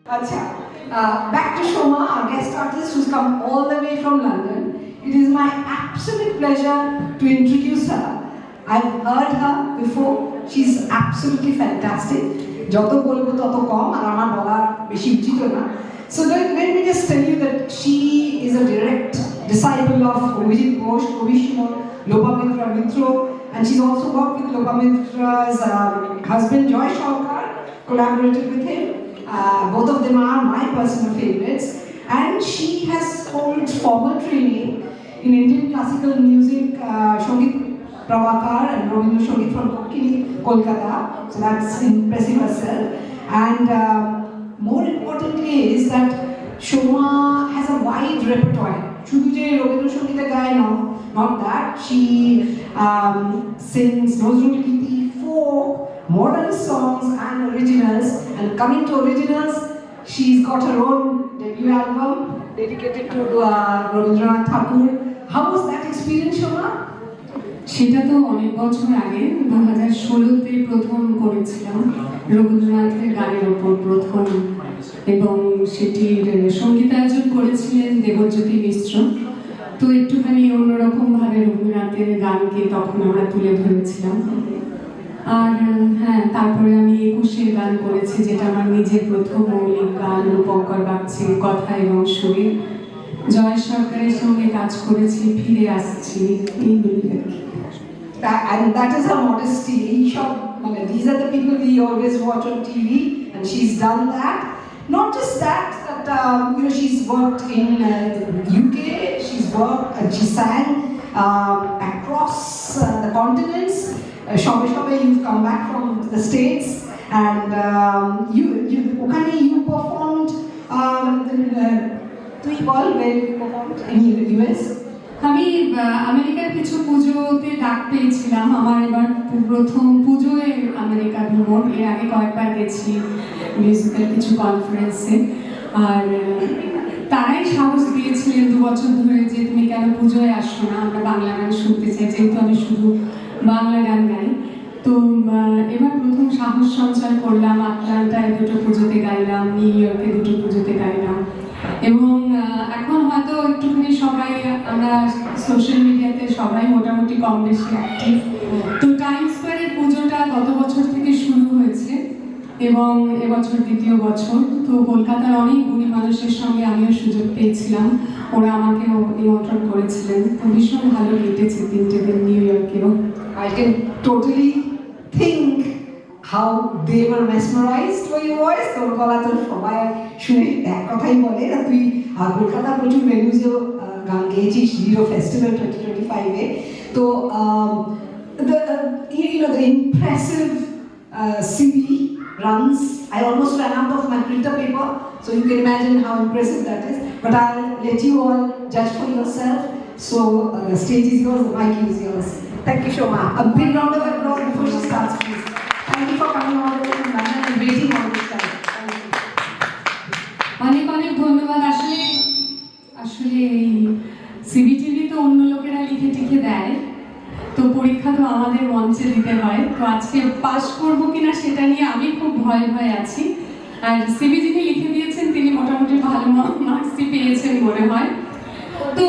Acha, back to Shoma, our guest artist who's come all the way from London. It is my absolute pleasure to introduce her. I've heard her before. She's absolutely fantastic. যত বলবো তত কম আর আমার বলা বেশি উচিত না. So let me just tell you that she is a direct disciple of Abhijit Ghosh, Abhishek, Lopamitra Mitro, and she's also worked with Lopamitra's husband Joy Shankar, collaborated with him. Both of them are my personal favorites, and she has hold formal training in Indian classical music, Shongit Pravakar and Rabindra Shongit from Kolkata, so that's impressive herself. And more importantly is that Shoma has a wide repertoire. Shudhu je Rabindra Shongit gaye not that. She sings Nazrul Giti, folk, modern songs and originals. And coming to originals, she's got her own debut album dedicated to Rabindranath Tagore. How was that experience, Shoma? সেটা তো অনেক বছর আগে 2016-তে প্রথম করেছিলাম রবীন্দ্রনাথের গানের ওপর প্রথম, এবং সেটির সঙ্গীতায়োজন করেছিলেন দেবজ্যোতি মিশ্র। তো একটুখানি অন্যরকম ভাবে রবীন্দ্রনাথের গানকে তখন আমরা তুলে ধরেছিলাম। আর হ্যাঁ, তারপরে আমি 21-এর গান করেছি, যেটা আমার নিজের প্রথম মৌলিক গান, রূপঙ্কর বাগচির কথা এবং সুরে। জয় সরকারের সঙ্গে কাজ করেছি, ফিরে আসছি, এইগুলি আর কি। And that is her modesty. These are the people we always watch on TV, and she's done that. Not just that, she's worked in UK. She's worked and she sang across the continents. Shobe, you've come back from the States, and you performed. Where you performed in the US? আমি আমেরিকার কিছু পুজোতে ডাক পেয়েছিলাম। আমার এবার প্রথম পুজোয় আমেরিকা ভ্রমণ। এর আগে কয়েকবার গেছি মিউজিক্যাল কিছু কনফারেন্সে, আর তারাই সাহস দিয়েছিলেন 2 বছর ধরে যে তুমি কেন পুজোয় আসো না, আমরা বাংলা গান শুনতে চাই, যেহেতু আমি শুধু বাংলা গান গাই। তো এবার প্রথম সাহস সঞ্চার করলাম। আটলান্টায় 2টো পুজোতে গাইলাম, নিউ ইয়র্কে 2টো পুজোতে গাইলাম, এবং এখন হয়তো একটুখানি সবাই আমরা সোশ্যাল মিডিয়াতে সবাই মোটামুটি কম বেশি অ্যাক্টিভ। তো টাইম স্কোয়ারের পুজোটা গত বছর থেকে শুরু হয়েছে এবং এবছর 2য় বছর। তো কলকাতার অনেক গুণী মানুষের সঙ্গে আমিও সুযোগ পেয়েছিলাম, ওরা আমাকেও নিমন্ত্রণ করেছিলেন। তো ভীষণ ভালো কেটেছে 3টে দিন new ইয়র্কেও। I can totally think how they were mesmerized by your voice. তোর গলা তো সবাই শুনে এক কথাই বলে না, তুই কলকাতা প্রচুর ভেন্যুজেও গান গেয়েছিস, লিডো ফেস্টিভ্যাল 2025-এ। তো the impressive CD runs. I almost ran out of my printer paper, so you can imagine how impressive that is. But I'll let you all judge for yourself. So the stage is yours, the mic is yours. Thank you, Shoma. A big round of applause before she starts, please. Thank you for coming all the way from London and waiting all this time. অনেক অনেক ধন্যবাদ। আসলে এই CBTV তো অন্য লোকেরা লিখে টিখে দেয়, তো পরীক্ষা তো আমাদের মঞ্চে দিতে হয়। তো আজকে পাস করবো কিনা সেটা নিয়ে আমি খুব ভয়ে আছি। আর সিবি যিনি লিখে দিয়েছেন তিনি মোটামুটি ভালো মার্কসই পেয়েছেন মনে হয়। তো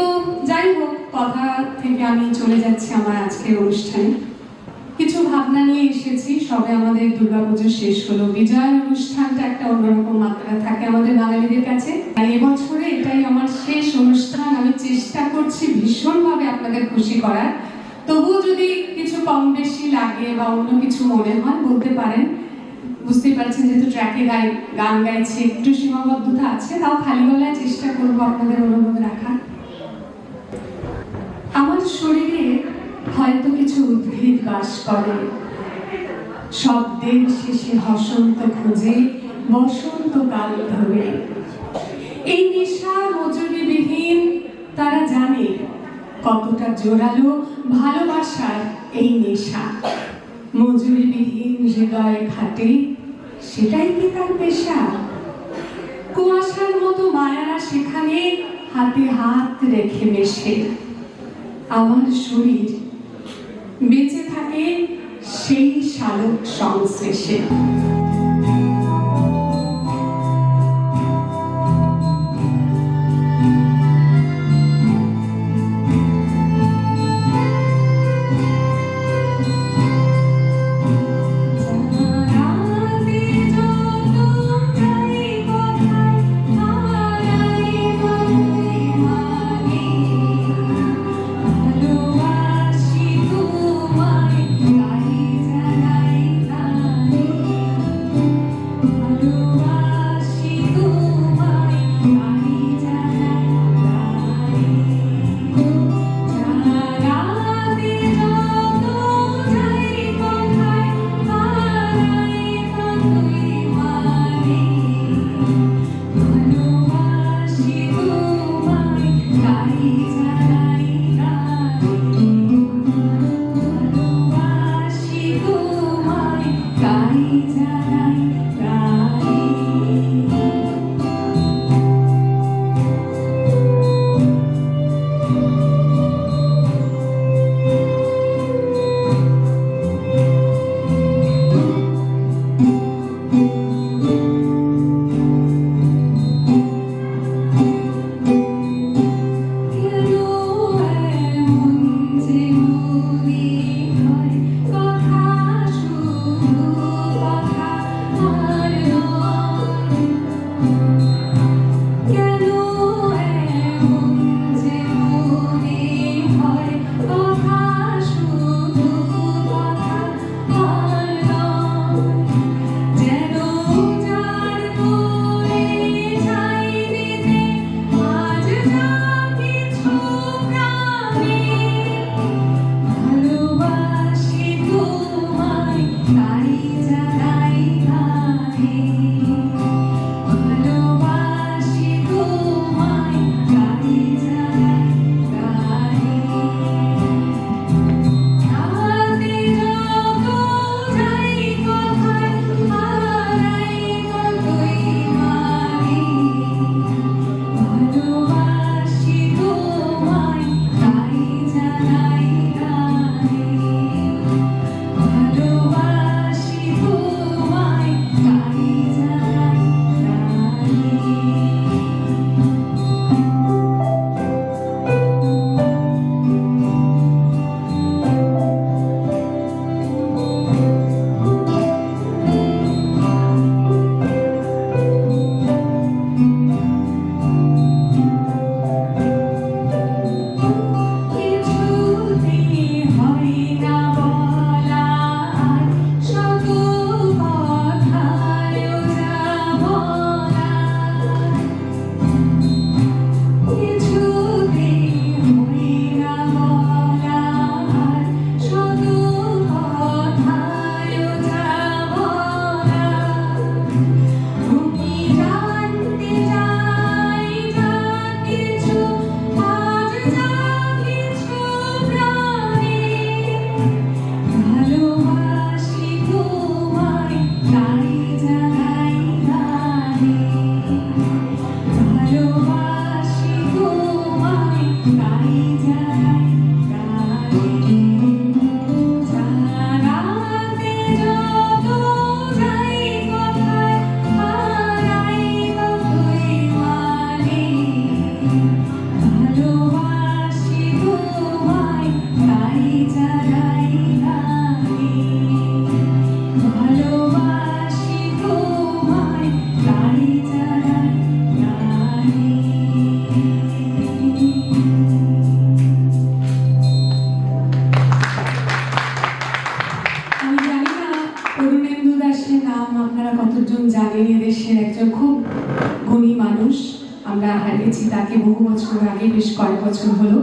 যাই হোক, কথা থেকে আমি চলে যাচ্ছি আমার আজকের অনুষ্ঠানে। কিছু ভাবনা নিয়ে এসেছি। সবে আমাদের দুর্গাপুজো শেষ হলো, বিজয়ের অনুষ্ঠানটা একটা অন্যরকম মাত্রা থাকে আমাদের বাঙালিদের কাছে। আর এবছরে এটাই আমার শেষ অনুষ্ঠান। আমি চেষ্টা করছি ভীষণভাবে আপনাদের খুশি করার। তবুও যদি কিছু কম বেশি লাগে বা অন্য কিছু মনে হয় বলতে পারেন। বুঝতেই পারছেন যেহেতু ট্র্যাকে গান গাইছি, একটু সীমাবদ্ধতা আছে, তাও খালি গলায় চেষ্টা করবো আপনাদের অনুরোধ রাখার। আমার শরীরে হয়তো কিছু উদ্ভিদ বাস করে, শব্দের শেষে বসন্ত খোঁজে, বসন্তকাল ধরে। এই নেশা মজুরিবিহীন, তারা জানে কতটা জোরালো ভালোবাসার এই নেশা। মজুরিবিহীন হৃদয় খাটে, সেটাই কি তার পেশা? কুয়াশার মতো মায়ারা সেখানে হাতে হাত রেখে মেশে। আমার শরীর বেঁচে থাকে সেই শালক সংশ্লেষে। ভালোবাসি তোমায় তাই জানাই তাই জানাতে যত যাই কোথায় হারাই ততই মানে ভালোবাসি তোমায় তাই জানাই তাই ভালোবাসি তোমায় তাই জানাই তাই কেন এমন যে মনে হয় কথা শুধু কথা আর নয় কেন এমন যে মনে হয় কথা শুধু কথা আর নয় যেন যার করে চাই দিতে আজ যা কিছু প্রাণে ভালোবাসি তোমায় তাই জানাই গানে ভালোবাসি তোমায় তাই জানাই গানে রাতে যত যাই কোথায় হারাই ততই মানে ভালোবাসি তোমায় তাই জানাই গানে ভালোবাসি তোমায় তাই জানাই কিছুতেই হয় না বলা আর শত কথায়ও যা বলা কিছুতেই হয় না বলা আর শত কথায়ও যা বলা তুমি জানতে চাই যা কিছু আজ যা কিছু প্রাণে ভালোবাসি তোমায় তাই জানাই গানে ভালোবাসি তোমায় তাই জানাই গানে জানাতে যত যাই কোথায় হারাই ততই মানে ভালোবাসি তোমায় তাই জানাই গানে ভালোবাসি তোমায় তাই জানাই গানে আমি জানি না অরুণেন্দু দাসের নাম আপনারা কতজন জানেন এদেশের একজন খুব গুণী মানুষ আমরা হারিয়েছি তাকে বহু বছর আগে বেশ কয়েক বছর হলো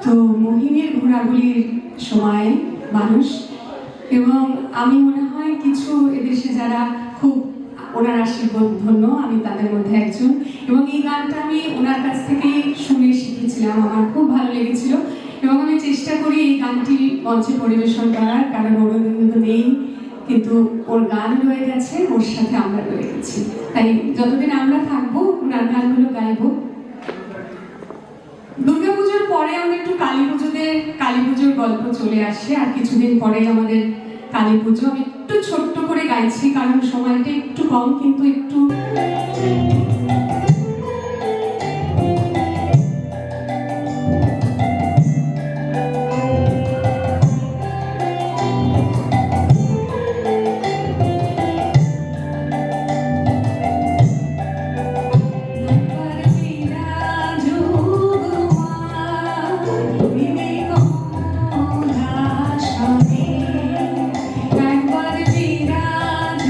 তো মোহিনীর ঘোরাগুলির সময় মানুষ এবং আমি মনে হয় কিছু এদেশে যারা খুব ওনার আশীর্বাদ ধন্য আমি তাদের মধ্যে একজন এবং এই গানটা আমি ওনার কাছ থেকেই শুনে শিখেছিলাম আমার খুব ভালো লেগেছিল এবং আমি চেষ্টা করি এই গানটি মঞ্চে পরিবেশন করার কারণ অরুণেন্দু তো নেই কিন্তু ওর গান রয়ে গেছে ওর সাথে আমরা রয়ে গেছি তাই যতদিন আমরা থাকবো ওনার গানগুলো গাইবো দুর্গাপুজোর পরে আমরা একটু কালী পুজোর গল্প চলে আসে আর কিছুদিন পরে আমাদের কালী পুজো আমি একটু ছোট্ট করে গাইছি কারণ সময়টা একটু কম কিন্তু একটু একবার বিরাজ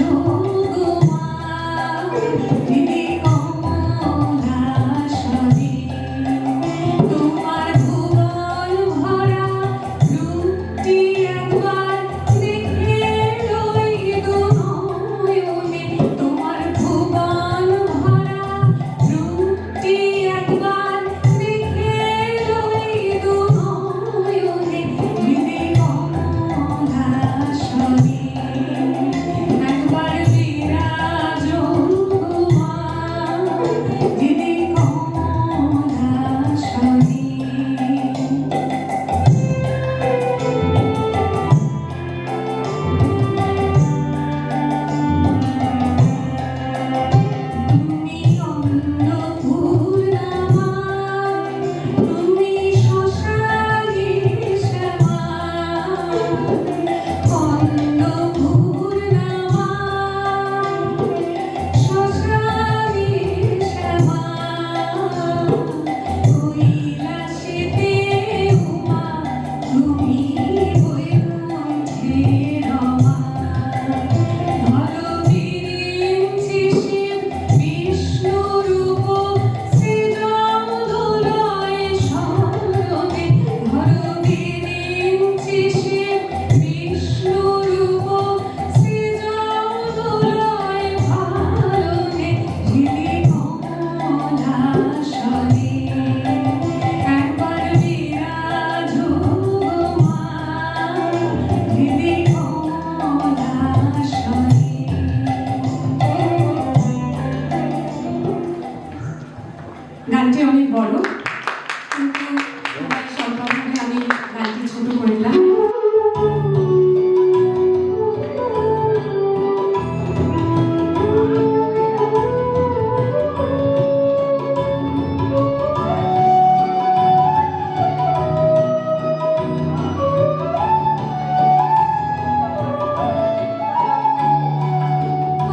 বড়, কিন্তু সবাই স্বল্পভাবে আমি গানটি ছোট করলাম।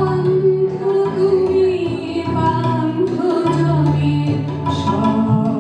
অন্ধ তুমি বান্ধ জমি সব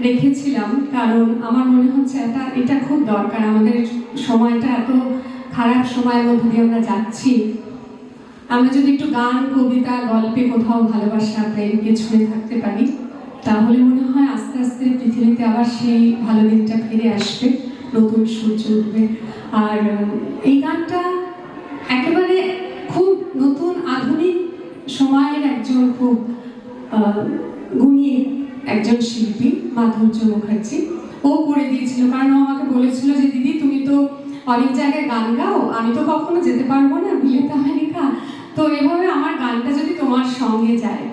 রেখেছিলাম, কারণ আমার মনে হচ্ছে এটা খুব দরকার। আমাদের সময়টা এত খারাপ সময়ের মধ্যে দিয়ে আমরা যাচ্ছি, আমরা যদি একটু গান, কবিতা, গল্পে কোথাও ভালোবাসা, প্রেমকে ছুঁয়ে থাকতে পারি, তাহলে মনে হয় আস্তে আস্তে পৃথিবীতে আবার সেই ভালো দিনটা ফিরে আসবে, নতুন সূর্য উঠবে। আর এই গানটা একেবারে খুব নতুন আধুনিক সময়ের একজন খুব গুণী একজন শিল্পী, মাধুর্য মুখার্জি, ও করে দিয়েছিল। কারণ ও আমাকে বলেছিল যে দিদি তুমি তো অনেক জায়গায় গান গাও, আমি তো কখনো যেতে পারবো না বিলেত আমেরিকা, তো এভাবে আমার গানটা যদি তোমার সঙ্গে যায়।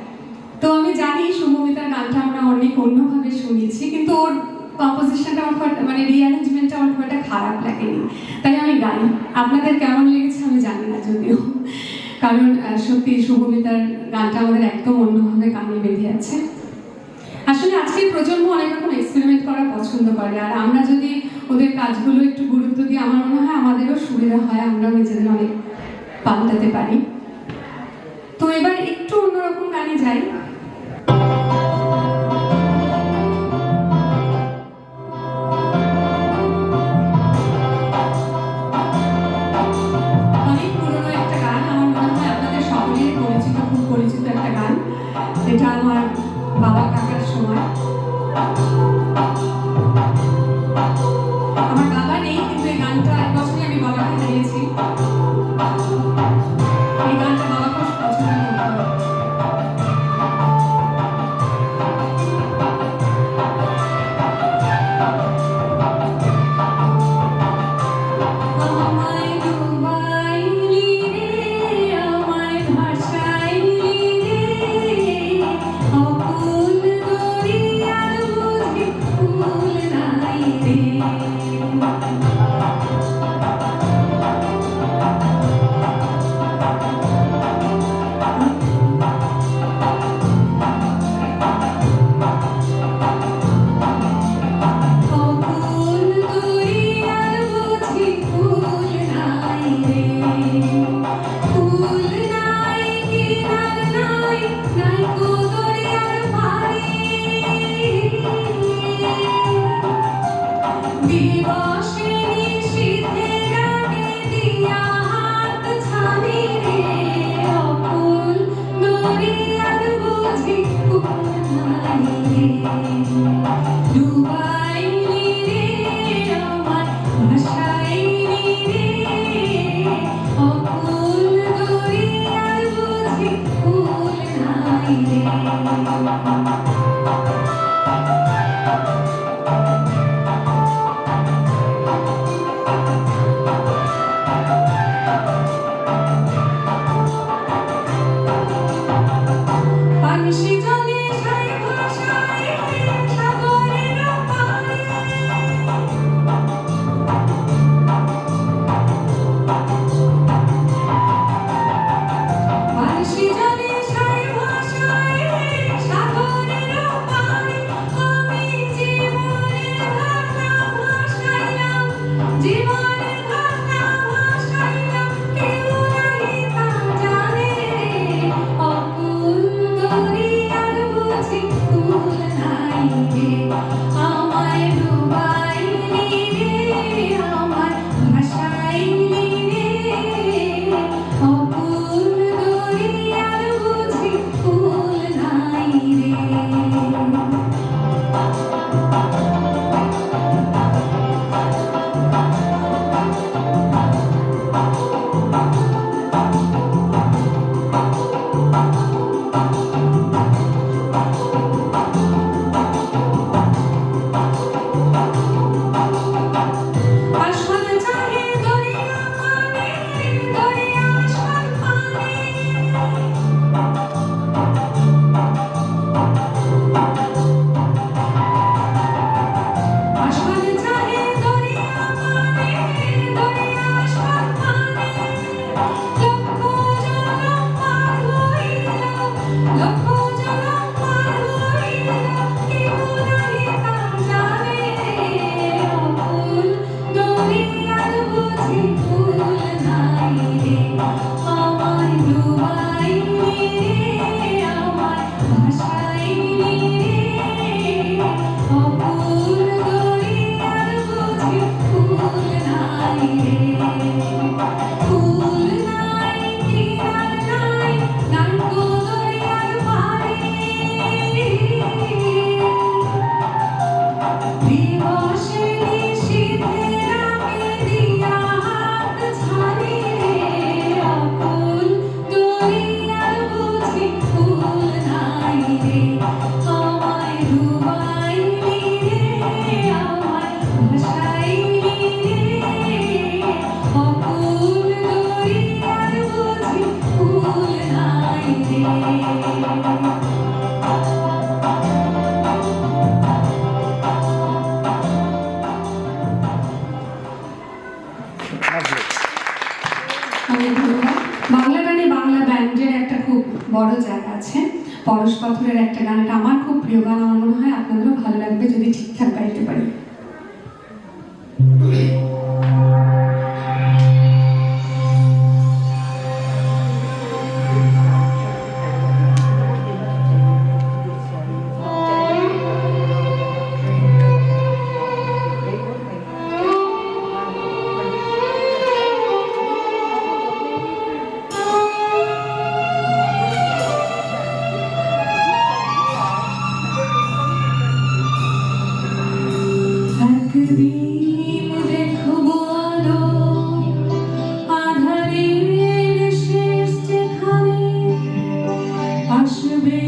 তো আমি জানি শুভমিতার গানটা আমরা অনেক অন্যভাবে শুনেছি, কিন্তু ওর কম্পোজিশনটা আমার খুব মানে রিঅ্যারেঞ্জমেন্টটা আমার খুব একটা খারাপ লাগেনি, তাই আমি গাই। আপনাদের কেমন লেগেছে আমি জানি না যদিও, কারণ সত্যি শুভমিতার গানটা আমাদের একদম অন্যভাবে কানে বেঁধে আছে। আসলে আজকের প্রজন্ম অনেক রকম এক্সপেরিমেন্ট করা পছন্দ করে, আর আমরা যদি ওদের কাজগুলো একটু গুরুত্ব দিই, আমার মনে হয় আমাদেরও সুবিধা হয়, আমরা নিজেদের অনেক পাল্টাতে পারি। তো এবার একটু অন্যরকম গানে যাই। অনেক পুরনো একটা গান, আমার মনে হয় আপনাদের সকলের পরিচিত, খুব পরিচিত একটা গান। এটা আমার বাবা কাকার সময়। আমার বাবা নেই, কিন্তু এই গানটা এক বছরই আমি বাবাকে দিয়েছি। এই গানটা বাবা খুব পছন্দ করতো। আমায় ডুবাইলি রে, আমায় ভাসাইলি রে, অকুল দরিয়ার বুঝি কুল নাই রে। অকুল দরিয়ার বুঝি কুল নাই রে, কুল নাই কিনার নাই, নাই কো দরিয়ার পারে। দিবসে নিশীথে রাগে দিয়া হাত ছানি রে, অকুল দরিয়ার বুঝি কুল নাই রে। ডুবাইলি রে, আমায় ভাসাইলি রে, অকুল দরিয়ার বুঝি কুল নাই রে। দিবসেরই শীতের আগে দিয়া হাত ছানি রে, আকুল দরিয়ার বুঝি ফুল নাই রে, আমায় ডুবাইলি রে, আমায় ভাসাইলি রে, আকুল দরিয়ার বুঝি ফুল নাই রে। অনেক ধন্যবাদ। বাংলা গানে বাংলা ব্যান্ডের একটা খুব বড় জায়গা আছে। পরশ পাথরের একটা গান, এটা আমার খুব প্রিয় গান, আমার মনে হয় আপনাদেরও ভালো লাগবে যদি ঠিকঠাক গাইতে পারি। একদিন দেখবো আলো আঁধারের শেষ যেখানে, আসবে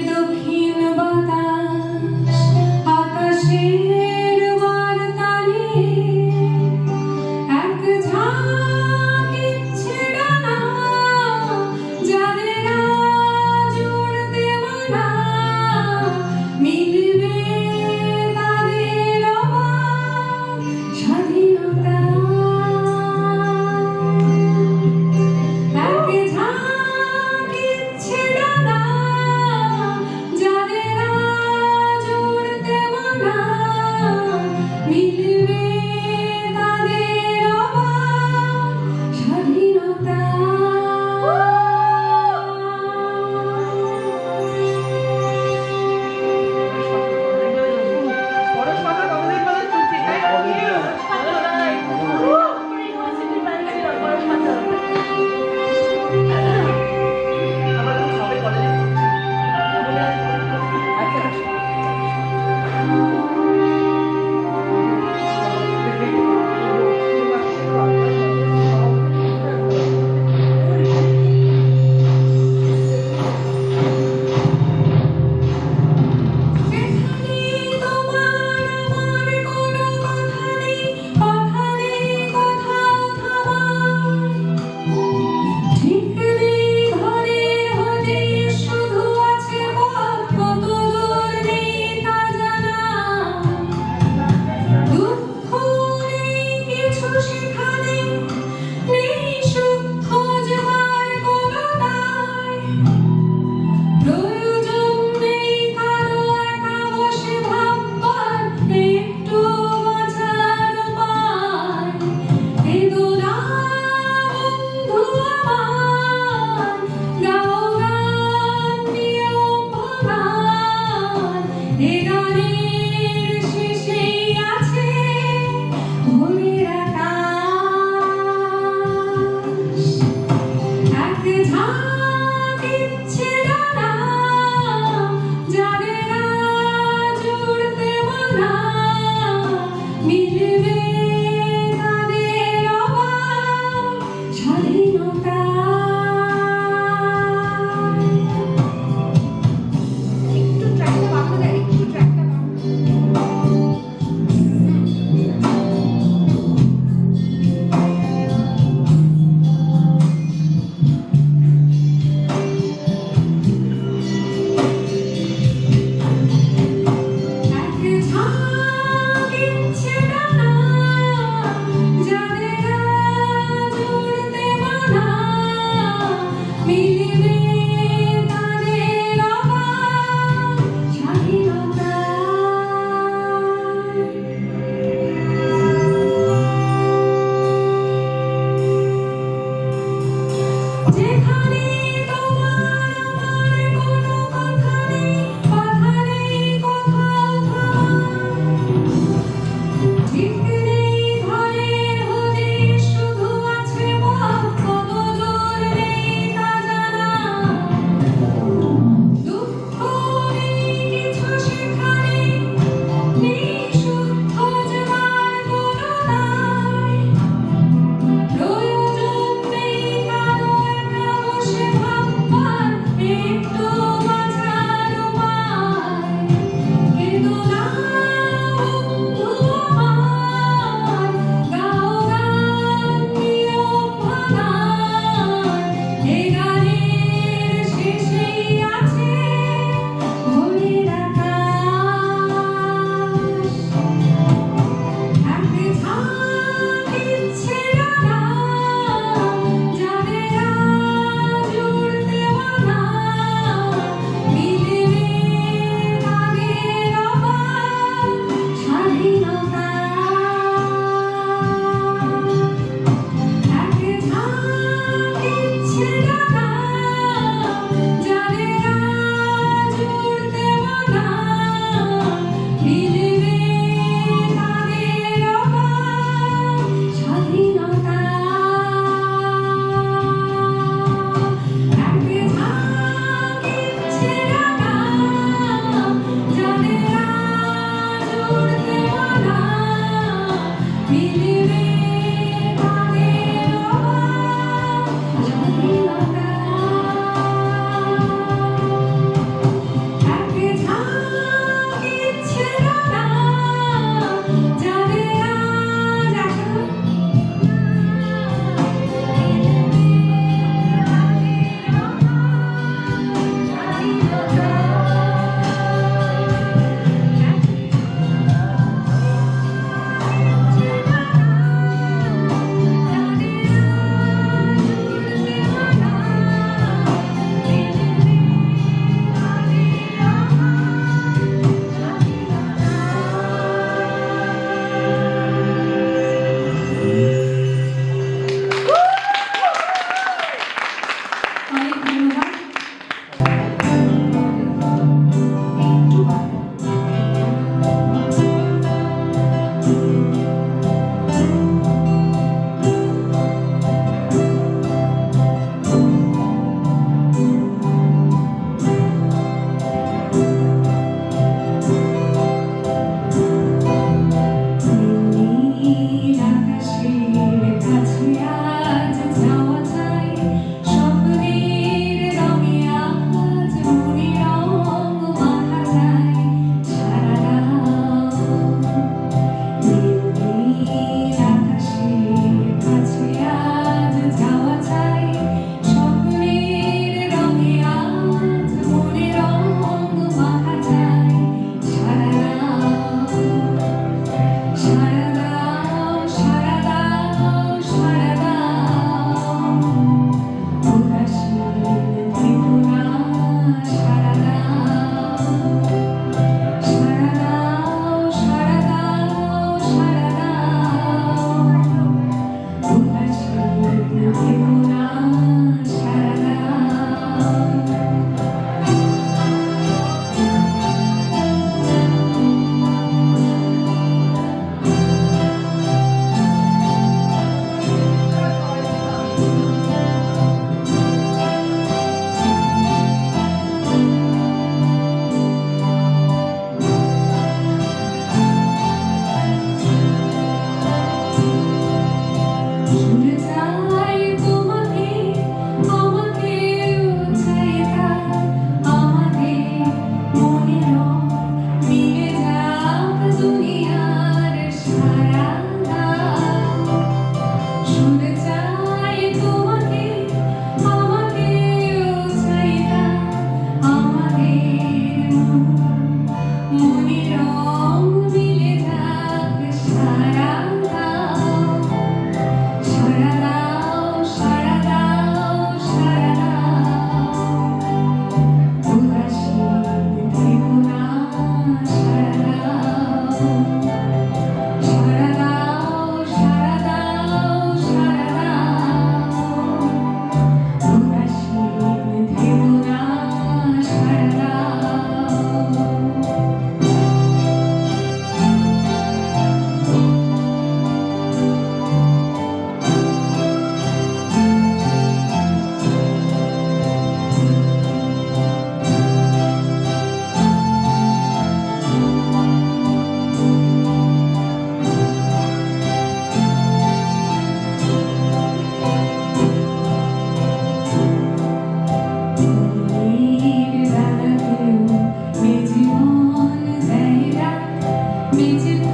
দক্ষিণ বাতাস আকাশের বার্তা নিয়ে, এক ঝাঁক ইচ্ছে ডানা যাদের আজ উড়তে মানা, মিলবে তাদের আবার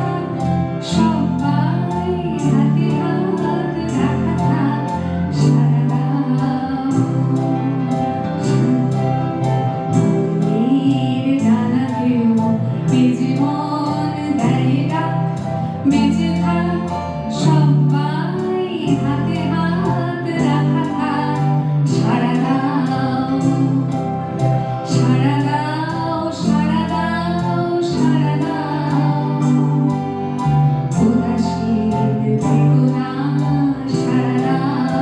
থাক সবাই হাতে হাত রাখা থাক সারা মনের ডানাতেও বেজে মন দেয় ডাক বেজে থাক সবাই হাতে হাত রাখা থাক সারা দাও সারা দাও সারা দাও সারা দাও উদাসীন থেকো না সারা দাও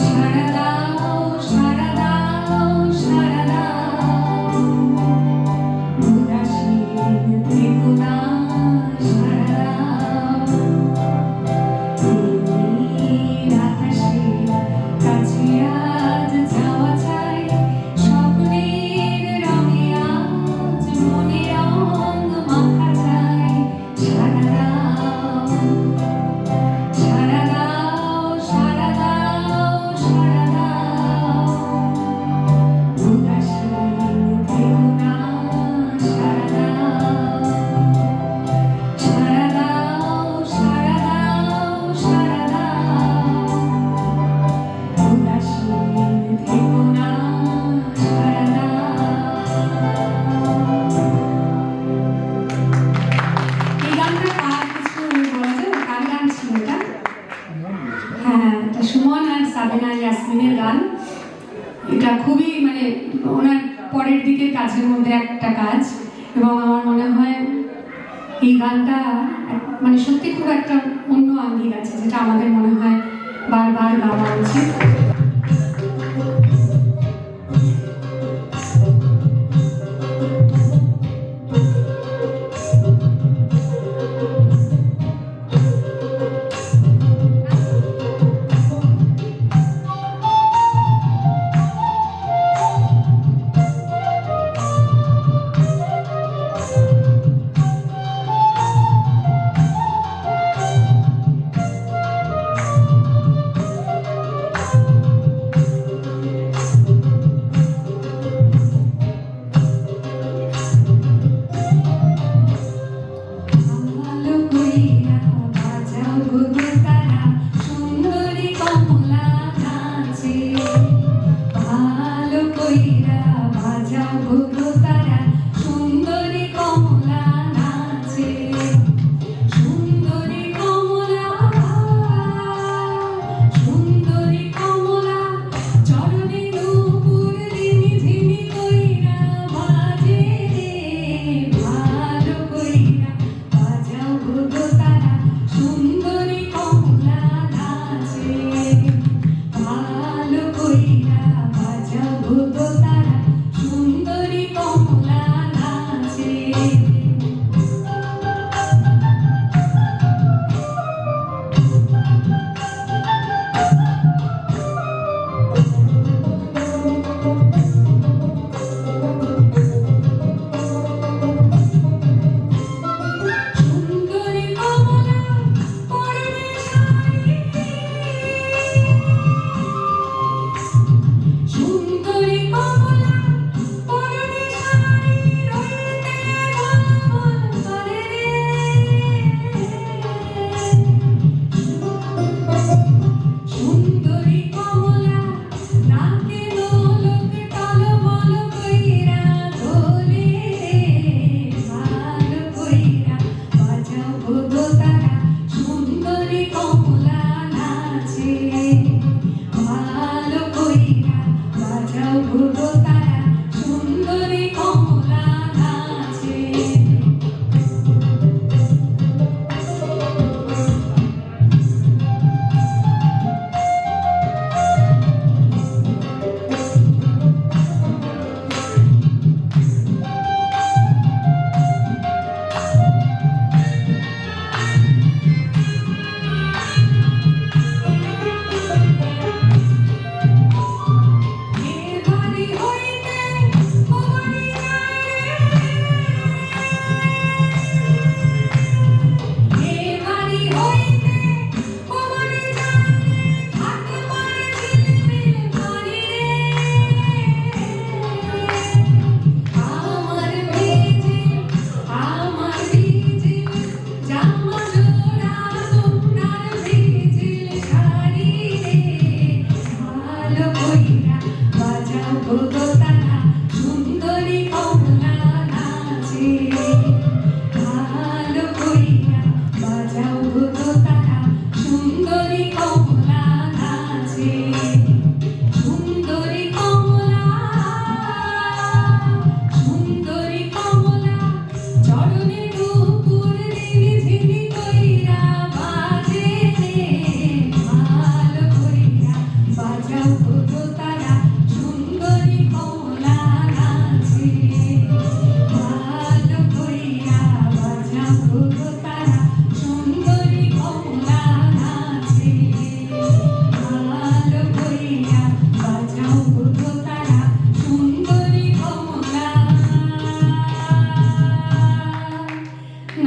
সারা দাও সারা দাও উদাসীন থেকো না সারা দাও নীল আকাশের কাছে আজ যাওয়া চাই স্বপ্নের রঙে আজ মনে রঙ মাখা চাই সারা দাও সারা দাও সারা দাও সারা দাও উদাসীন থেকো না সারা দাও সারা দাও সারা দাও সারা দাও উদাসীন থেকো না সারা দাও। এই গানটা আর কিছু বলা যাবে? কার গান ছিল এটা? হ্যাঁ, এটা সুমন আর সাবিনা ইয়াসমিনের গান। এটা খুবই মানে ওনার পরের দিকের কাজের মধ্যে একটা কাজ, এবং আমার মনে হয় এই গানটা মানে সত্যি খুব একটা অন্য আঙ্গিক আছে, যেটা আমাদের মনে হয় বারবার গাওয়া উচিত।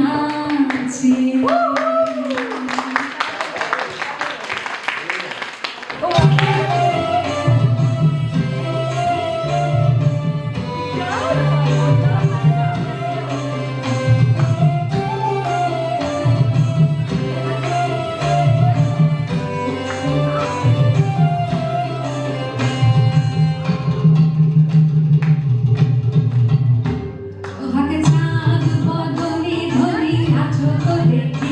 নাচে। হাতে চাঁদ বদনে ধরি নাচো তো দেখি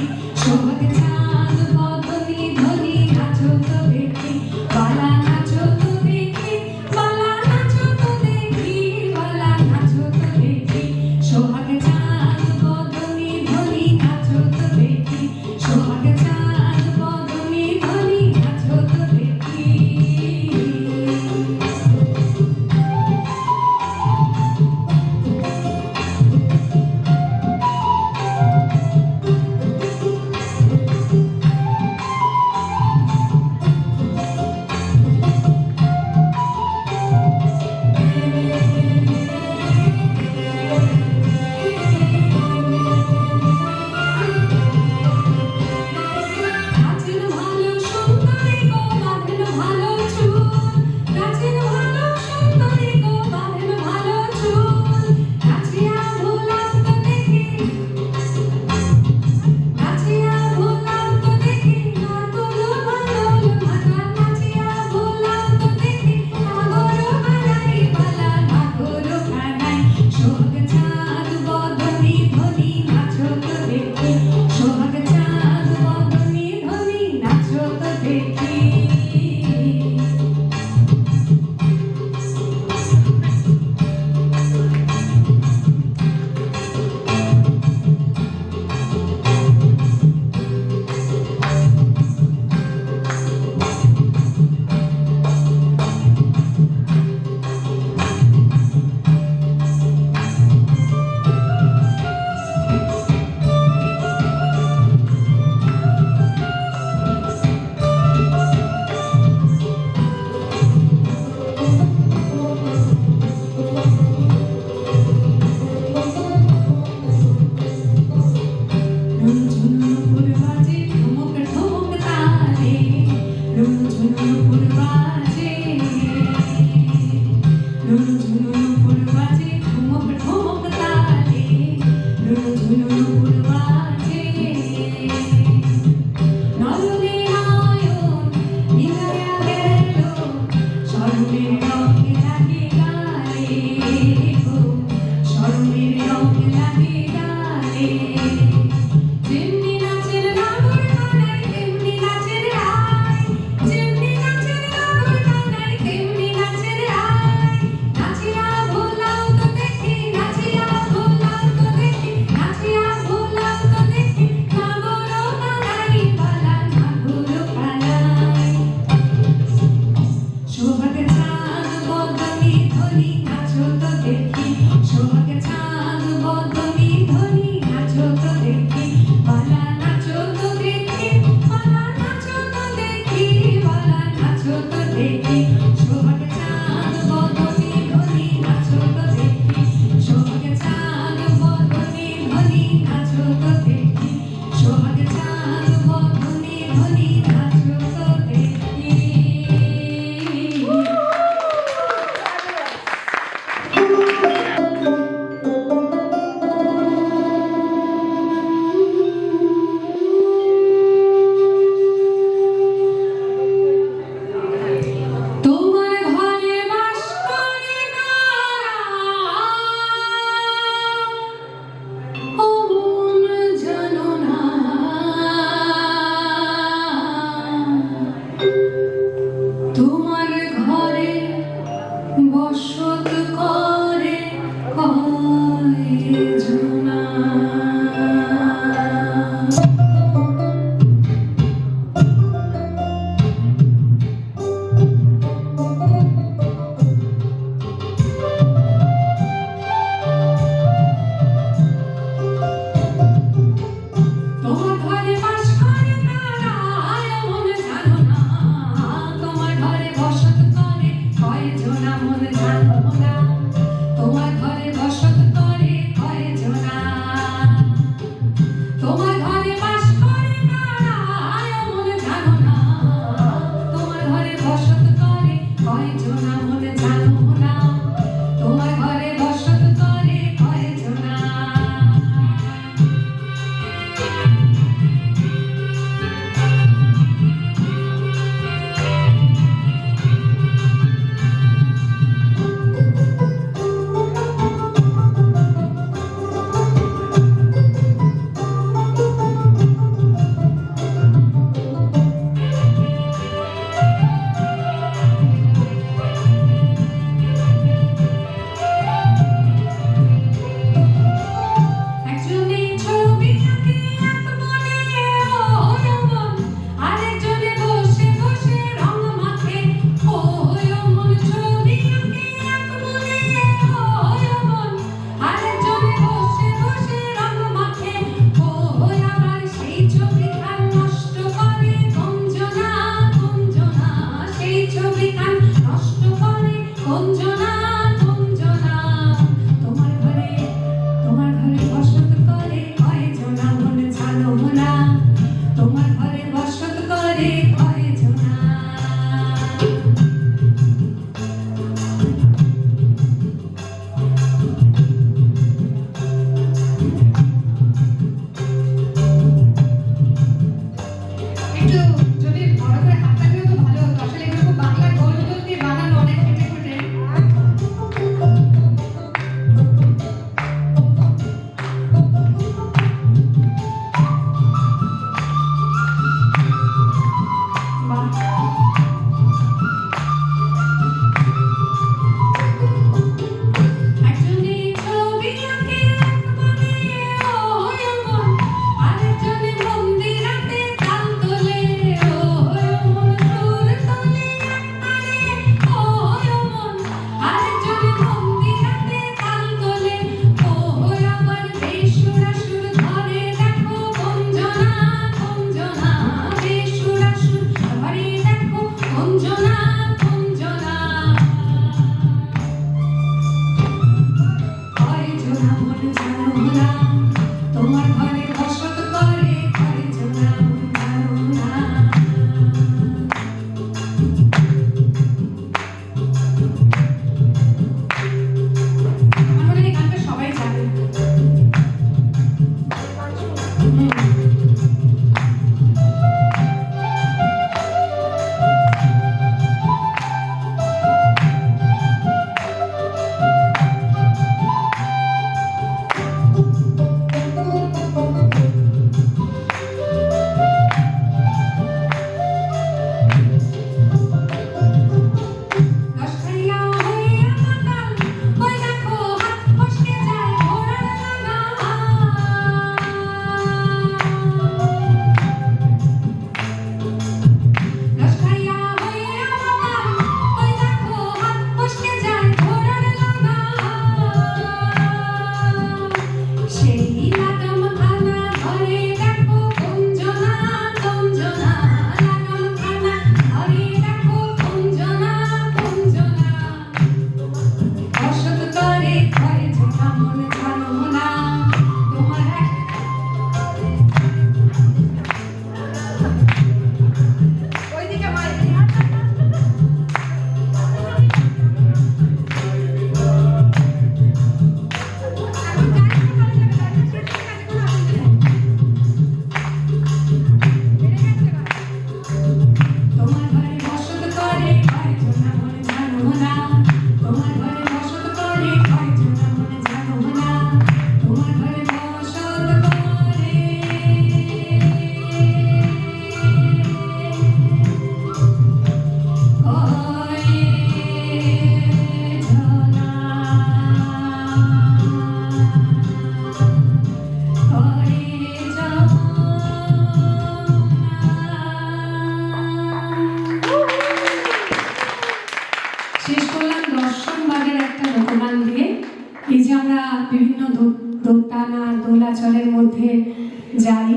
যাই,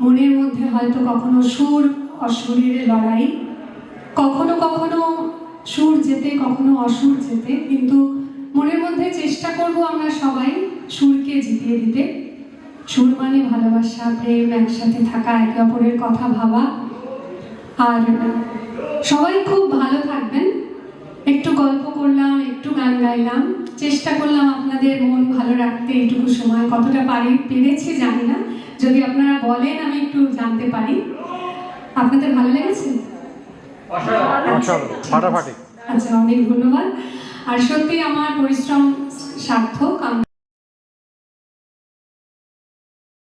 মনের মধ্যে হয়তো কখনো সুর অসুরের লড়াই, কখনো কখনো সুর যেতে কখনো অসুর যেতে, কিন্তু মনের মধ্যে চেষ্টা করব আমরা সবাই সুরকে জিতিয়ে দিতে। সুর মানে ভালোবাসা, প্রেম, একসাথে থাকা, একে অপরের কথা ভাবা। আর সবাই খুব ভালো থাকবেন। একটু গল্প করলাম, একটু গান গাইলাম, চেষ্টা করলাম আপনাদের মন ভালো রাখতে এইটুকু সময়। কতটা পেরেছি জানি না, যদি আপনারা বলেন আমি একটু জানতে পারি। আপনাদের ভালো লেগেছে? ফাটাফাটি। আচ্ছা, অনেক ধন্যবাদ। আর সত্যি আমার পরিশ্রম সার্থক।